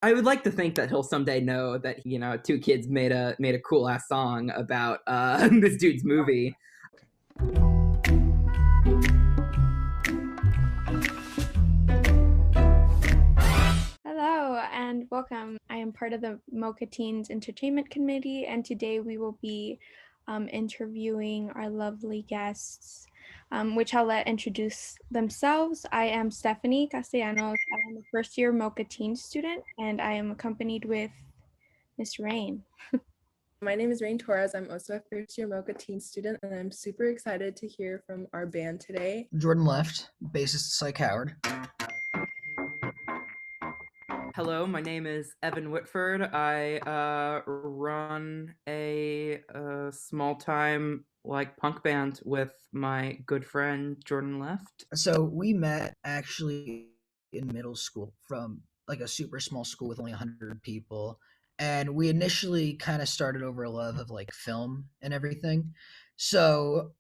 I would like to think that he'll someday know that two kids made a cool ass song about this dude's movie. Hello and welcome. I am part of the MOCA Teens Entertainment Committee, and today we will be interviewing our lovely guests, which I'll let introduce themselves. I am Stephanie Castellanos. I am a first-year MOCA Teen student, and I am accompanied with Miss Rain. My name is Rain Torres. I'm also a first-year MOCA Teen student, and I'm super excited to hear from our band today. Jordan Left, bassist Psychoward. Hello, my name is Evan Whitford. I run a small-time punk band with my good friend Jordan Left. So we met actually in middle school from like a super small school with only 100 people. And we initially kind of started over a love of like film and everything. So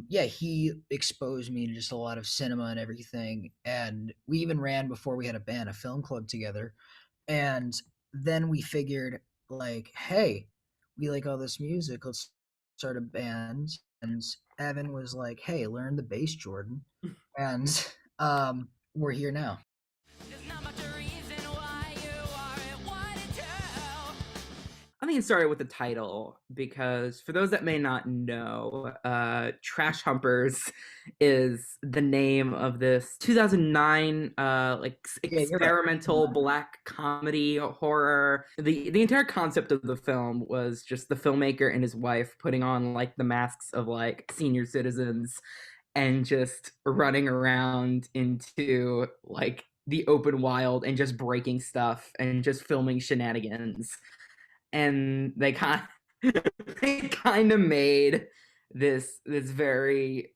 yeah, he exposed me to just a lot of cinema and everything. And we even ran before we had a band, a film club together. And then we figured like, hey, we like all this music. Let's start a band. And Evan was like, hey, learn the bass, Jordan. And we're here now. I think it started with the title because for those that may not know, Trash Humpers is the name of this 2009 experimental black comedy horror. The entire concept of the film was just the filmmaker and his wife putting on like the masks of like senior citizens and just running around into like the open wild and just breaking stuff and just filming shenanigans. And they kind of made this very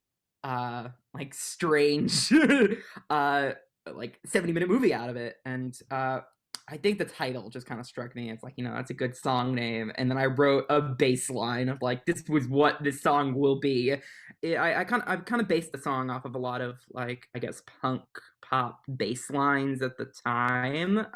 strange 70-minute movie out of it. And I think the title just kind of struck me. It's like, that's a good song name. And then I wrote a bass line of like, this was what this song will be. I've kind of based the song off of a lot of like, I guess, punk pop bass lines at the time.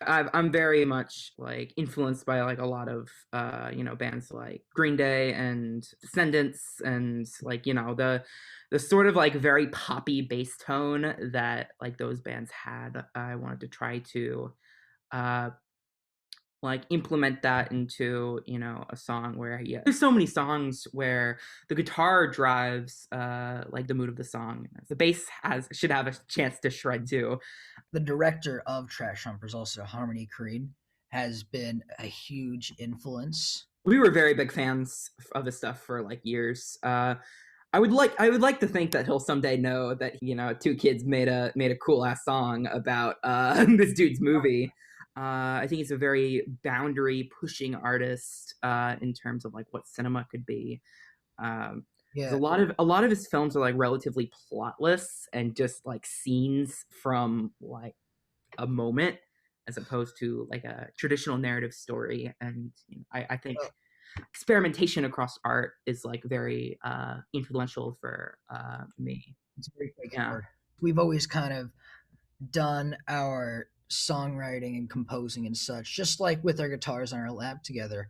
I'm very much like influenced by like a lot of bands like Green Day and Descendants and like the sort of like very poppy bass tone that like those bands had. I wanted to try to implement that into a song where there's so many songs where the guitar drives like the mood of the song. The bass should have a chance to shred too. The director of Trash Humpers, also Harmony Korine, has been a huge influence. We were very big fans of his stuff for like years. I would like to think that he'll someday know that two kids made a cool ass song about this dude's movie. I think he's a very boundary pushing artist in terms of like what cinema could be. Yeah. A lot of his films are like relatively plotless and just like scenes from like a moment as opposed to like a traditional narrative story. And I think experimentation across art is like very influential for me. It's very hard. We've always kind of done our songwriting and composing and such, just like with our guitars on our lap together.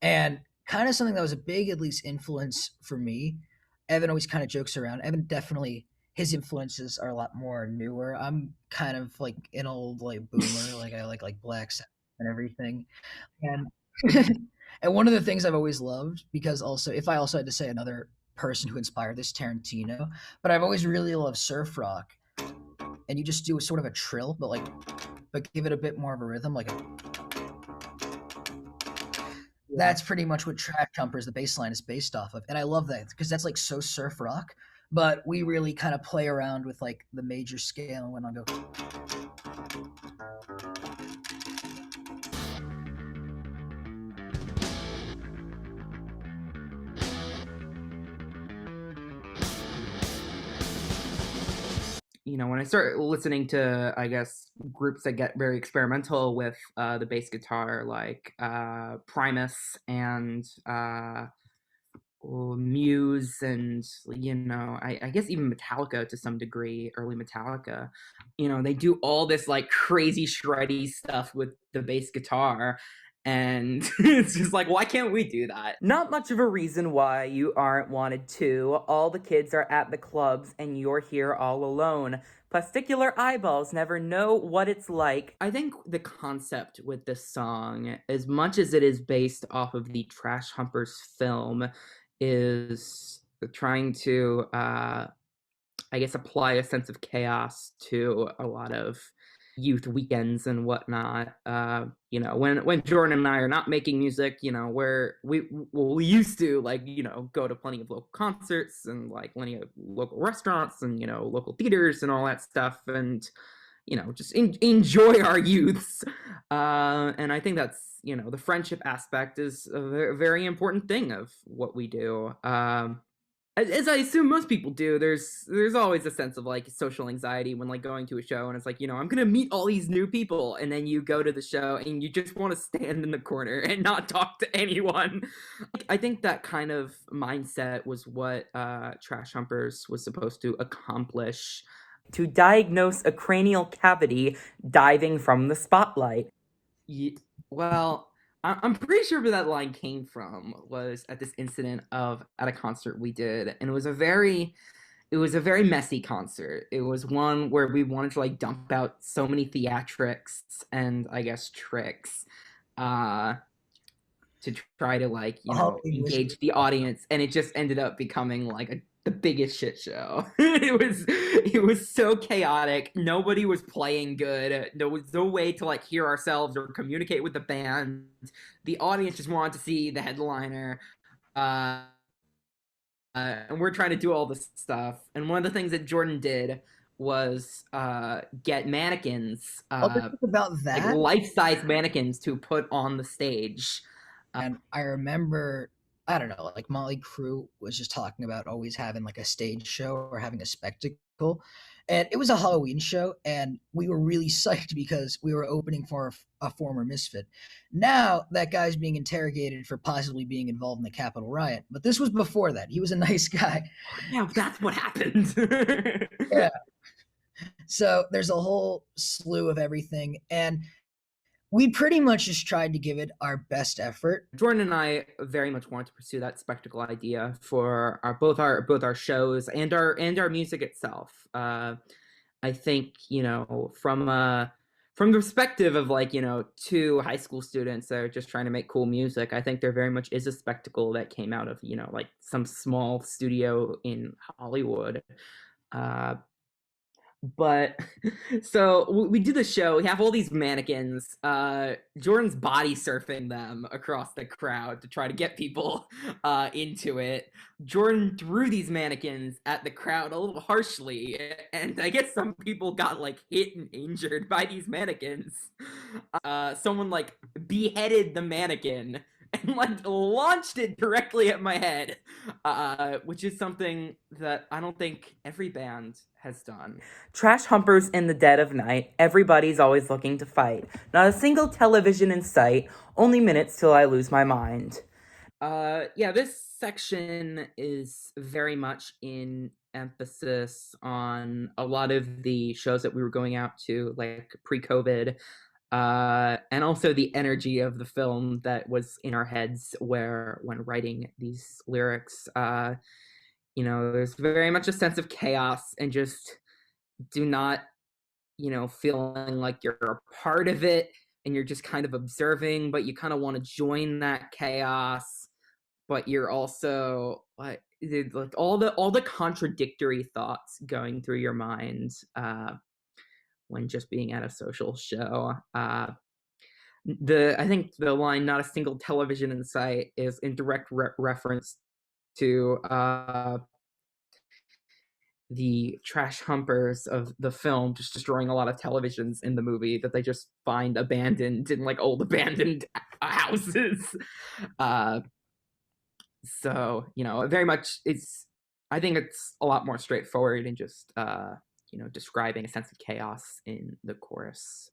And kind of something that was a big, at least, influence for me. Evan always kind of jokes around. Evan definitely, his influences are a lot more newer. I'm kind of like an old like boomer, like I like Black Sabbath and everything. And and one of the things I've always loved, because also if I also had to say another person who inspired this, Tarantino, but I've always really loved surf rock. And you just do sort of a trill, but give it a bit more of a rhythm, like that's pretty much what Trash Humpers, the bass line, is based off of. And I love that because that's like so surf rock, but we really kind of play around with like the major scale and when I go. When I start listening to, I guess, groups that get very experimental with the bass guitar, like Primus and Muse and I guess even Metallica to some degree, early Metallica. They do all this like crazy shreddy stuff with the bass guitar, and it's just like, why can't we do that? Not much of a reason why you aren't wanted to. All the kids are at the clubs and you're here all alone. Plasticular eyeballs never know what it's like. I think the concept with this song, as much as it is based off of the Trash Humpers film, is trying to I guess apply a sense of chaos to a lot of youth weekends and whatnot. When Jordan and I are not making music, we used to go to plenty of local concerts and like plenty of local restaurants and local theaters and all that stuff, and just enjoy our youths. And I think that's the friendship aspect is a very, very important thing of what we do. As I assume most people do, there's always a sense of like social anxiety when like going to a show, and it's like, I'm gonna meet all these new people, and then you go to the show and you just want to stand in the corner and not talk to anyone. I think that kind of mindset was what Trash Humpers was supposed to accomplish. To diagnose a cranial cavity diving from the spotlight. Well, I'm pretty sure where that line came from was at this incident at a concert we did, and it was a very messy concert. It was one where we wanted to like dump out so many theatrics and I guess tricks to try to like engage the audience, and it just ended up becoming like the biggest shit show. It was so chaotic. Nobody was playing good. There was no way to like hear ourselves or communicate with the band. The audience just wanted to see the headliner. And we're trying to do all this stuff. And one of the things that Jordan did was get mannequins, about that, like life-size mannequins to put on the stage. And I remember, I don't know, like Motley Crue was just talking about always having like a stage show or having a spectacle. And it was a Halloween show, and we were really psyched because we were opening for a former Misfit. Now that guy's being interrogated for possibly being involved in the Capitol riot. But this was before that. He was a nice guy. Yeah, that's what happened. Yeah. So there's a whole slew of everything. And we pretty much just tried to give it our best effort. Jordan and I very much wanted to pursue that spectacle idea for both our shows and our music itself. I think from the perspective of like two high school students that are just trying to make cool music, I think there very much is a spectacle that came out of like some small studio in Hollywood. But so we do the show. We have all these mannequins. Jordan's body surfing them across the crowd to try to get people into it. Jordan threw these mannequins at the crowd a little harshly, and I guess some people got like hit and injured by these mannequins. Someone like beheaded the mannequin and like launched it directly at my head, which is something that I don't think every band has done. Trash Humpers in the dead of night. Everybody's always looking to fight. Not a single television in sight. Only minutes till I lose my mind. Yeah, this section is very much in emphasis on a lot of the shows that we were going out to, like pre-COVID. And also the energy of the film that was in our heads when writing these lyrics. There's very much a sense of chaos and just do not, feeling like you're a part of it and you're just kind of observing, but you kind of want to join that chaos, but you're also like all the contradictory thoughts going through your mind when just being at a social show. I think the line "not a single television in sight" is in direct reference to the Trash Humpers of the film just destroying a lot of televisions in the movie that they just find abandoned in like old abandoned houses. So very much I think it's a lot more straightforward and just describing a sense of chaos in the chorus.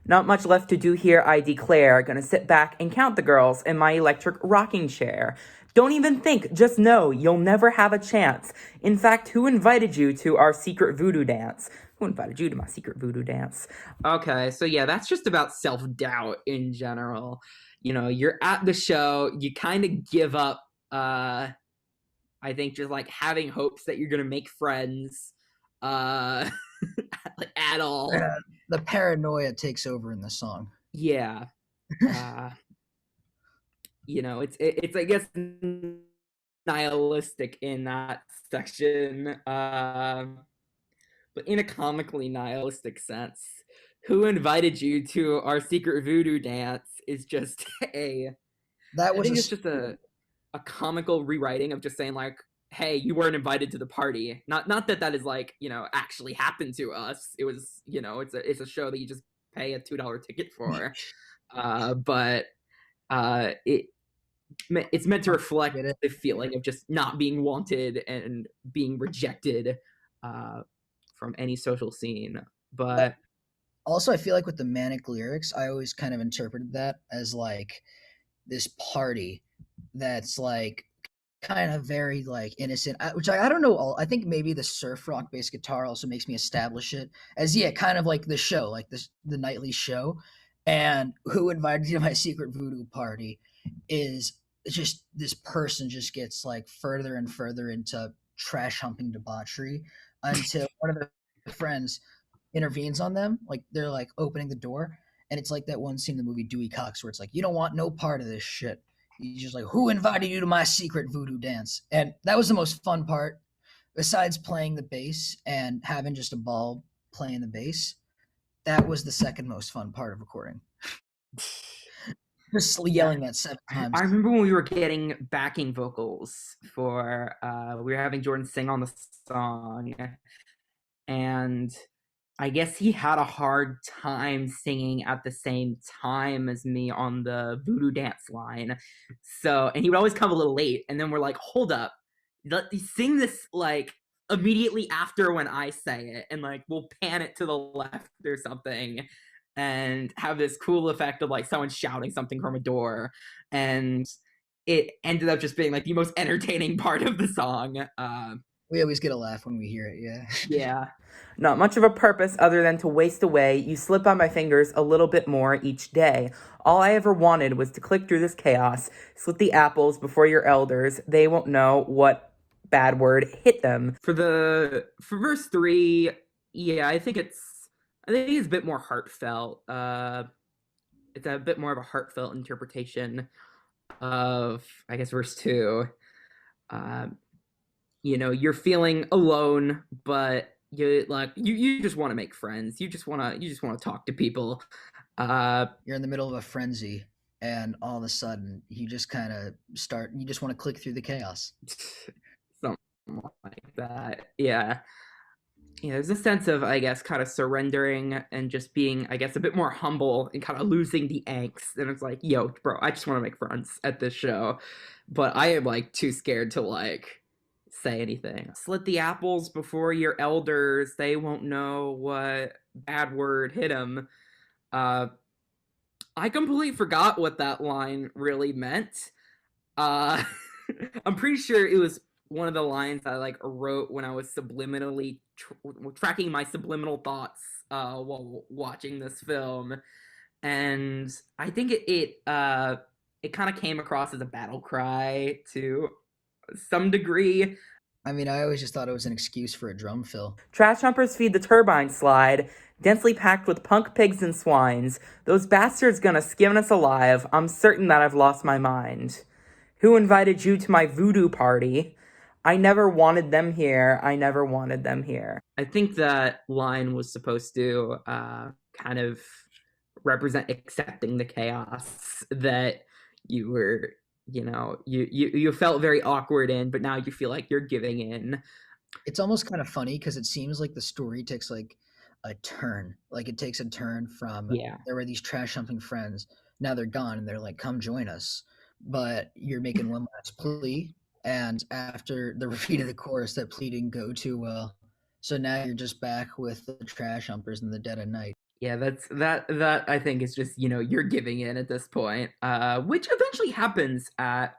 Not much left to do here, I declare. Gonna sit back and count the girls in my electric rocking chair. Don't even think, just know you'll never have a chance. In fact, who invited you to our secret voodoo dance? Who invited you to my secret voodoo dance? Okay, so yeah, that's just about self-doubt in general. You know, you're at the show, you kind of give up, I think, just like having hopes that you're gonna make friends, like at all. The paranoia takes over in the song. Yeah. You know, it's I guess nihilistic in that section, but in a comically nihilistic sense. Who invited you to our secret voodoo dance is just a That I was think it's just a comical rewriting of just saying like, hey, you weren't invited to the party. Not that that is like, you know, actually happened to us. It was, you know, it's a show that you just pay a $2 ticket for. But it's meant to reflect the feeling of just not being wanted and being rejected from any social scene. But also, I feel like with the manic lyrics, I always kind of interpreted that as like this party that's like kind of very like innocent, which I don't know. I think maybe the surf rock bass guitar also makes me establish it as kind of like the show, like the nightly show. And who invited you to my secret voodoo party is just this person just gets like further and further into trash humping debauchery until one of their friends intervenes on them. Like they're like opening the door, and it's like that one scene in the movie Dewey Cox where it's like, you don't want no part of this shit. He's just like, who invited you to my secret voodoo dance? And that was the most fun part, besides playing the bass and having just a ball playing the bass. That was the second most fun part of recording. Just yelling that 7 times. I remember when we were getting backing vocals for we were having Jordan sing on the song, and I guess he had a hard time singing at the same time as me on the voodoo dance line. So, and he would always come a little late, and then we're like, hold up, sing this like immediately after when I say it, and like we'll pan it to the left or something and have this cool effect of like someone shouting something from a door. And it ended up just being like the most entertaining part of the song. We always get a laugh when we hear it, yeah. Yeah. Not much of a purpose other than to waste away. You slip on my fingers a little bit more each day. All I ever wanted was to click through this chaos, slit the apples before your elders. They won't know what bad word hit them. For verse 3, yeah, I think it's a bit more heartfelt. It's a bit more of a heartfelt interpretation of, I guess, verse 2. You know, you're feeling alone, but you just want to make friends. You just want to talk to people. You're in the middle of a frenzy, and all of a sudden you just kind of you just want to click through the chaos. Something like that. Yeah. You know, there's a sense of, I guess, kind of surrendering and just being, I guess, a bit more humble and kind of losing the angst. And it's like, yo, bro, I just want to make friends at this show. But I am like too scared to like say anything. Slit the apples before your elders. They won't know what bad word hit them. I completely forgot what that line really meant. I'm pretty sure it was one of the lines I like wrote when I was subliminally tracking my subliminal thoughts while watching this film, and I think it kind of came across as a battle cry to some degree. I mean, I always just thought it was an excuse for a drum fill. Trash humpers feed the turbine slide, densely packed with punk pigs and swines. Those bastards gonna skin us alive. I'm certain that I've lost my mind. Who invited you to my voodoo party? I never wanted them here. I never wanted them here. I think that line was supposed to kind of represent accepting the chaos that you were, you know, you felt very awkward in, but now you feel like you're giving in. It's almost kind of funny because it seems like the story takes like a turn. Like it takes a turn from there were these trash humping friends. Now they're gone and they're like, come join us. But you're making one last plea. And after the repeat of the chorus, that plea didn't go too well. So now you're just back with the trash humpers in the dead of night. Yeah, that I think is just, you're giving in at this point, which eventually happens at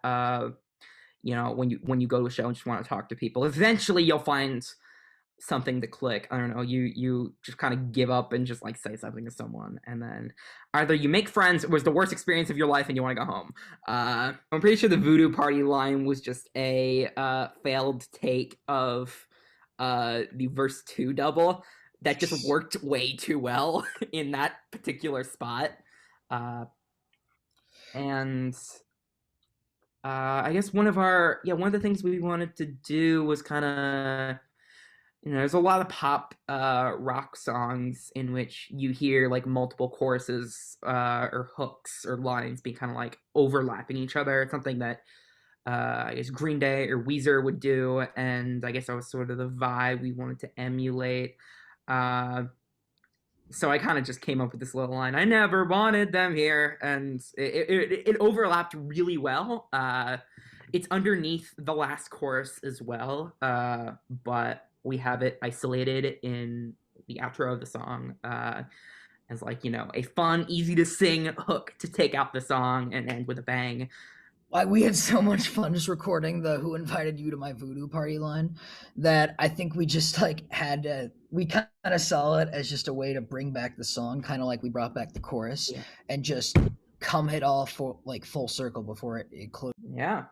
when you go to a show and just want to talk to people. Eventually you'll find something to click. I don't know, you just kind of give up and just like say something to someone, and then either you make friends, it was the worst experience of your life, and you want to go home. I'm pretty sure the Voodoo Party line was just a failed take of the verse 2 double that just worked way too well in that particular spot. And I guess one of the things we wanted to do was kind of, there's a lot of pop rock songs in which you hear like multiple choruses or hooks or lines being kind of like overlapping each other. It's something that I guess Green Day or Weezer would do, and I guess that was sort of the vibe we wanted to emulate. So I kind of just came up with this little line, "I never wanted them here," and it overlapped really well. It's underneath the last chorus as well, but we have it isolated in the outro of the song as like, a fun, easy to sing hook to take out the song and end with a bang. We had so much fun just recording the "Who Invited You to My Voodoo Party" line that I think we just like we kind of saw it as just a way to bring back the song, kind of like we brought back the chorus, and just come it all for like full circle before it closed. Yeah.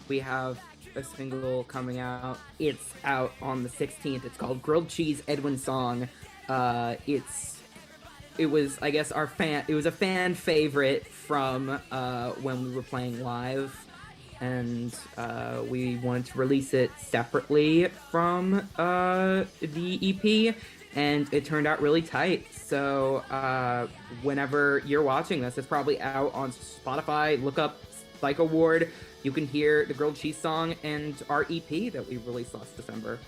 We have a single coming out. It's out on the 16th. It's called "Grilled Cheese Edwin Song." It was, I guess, it was a fan favorite from when we were playing live, and we wanted to release it separately from the EP, and it turned out really tight. So whenever you're watching this, it's probably out on Spotify. Look up Psychoward. You can hear the Grilled Cheese song and our EP that we released last December.